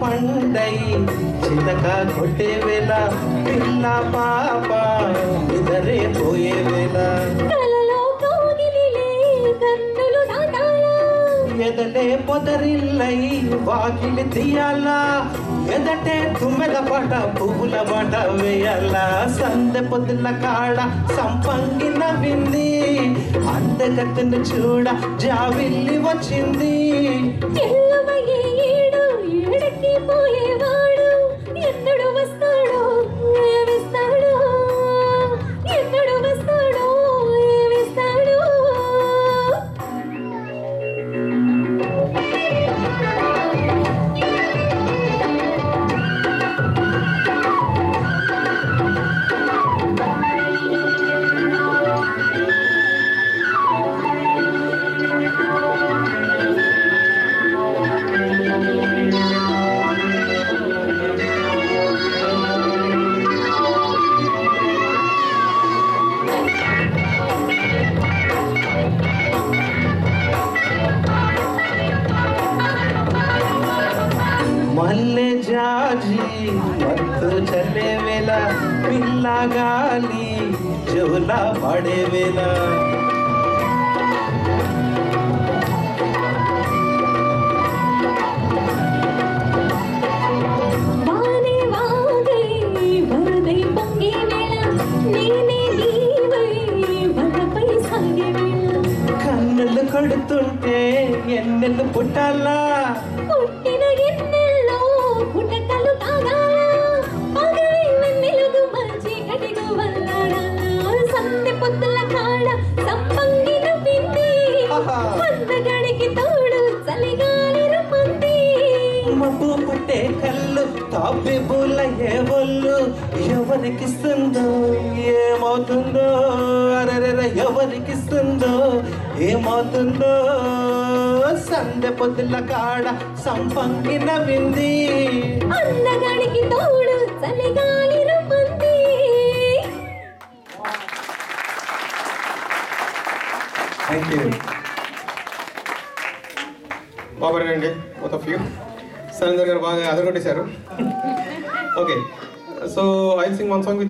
పండై చితక కొట్టే వేళ పిల్ల పాప నిదరే పోయే వేళ ఎదటే పొదరిల్లై వాకిలి తీయాలా ఎదటే తుమ్మెద పాట పువ్వుల బాట వేయాలా సందె పొద్దుల కాడ సంపంగిన వింది అందగతిని చూడ జావిల్లి వచ్చింది. పోయేవాడు ఎన్నడు వస్తాడో ఏమిస్తాడో, ఎన్నడు వస్తాడో ఏమిస్తాడో. మల్లె జాజి మత్తు చల్లే వేళ పిల్ల గాలి జోల పడే వేళ కన్నులు కడుతుంటే ఎన్నెలు పుట్టాలా పుట్టిన ఎన్నెల్లో పుట్టకలు తాగాలా పగలి వెన్నెలుగు మంచి కటిగు వల్లాడాలా సందె పొద్దుల కాడ సంపంగిన పిండి అందగడికి తోడు చలిగాలి రమ్మంది. మబ్బు పట్టే కళ్ళు తాపి బుల్ల ఏ ఒళ్ళు ఎవరికిస్తుందో ఏమవుతుందో అరెరెర ఎవరికిస్తుందో ఏమవుతుందో సందె పొద్దుల కాడ సంపంగిన వింది అందగడికి తోడు చలిగాలి రమ్మంది. థ్యాంక్ యూ బాబరండి both of you. Surender garu బాగా అదరగొట్టేశారు. Okay, so I sing one song.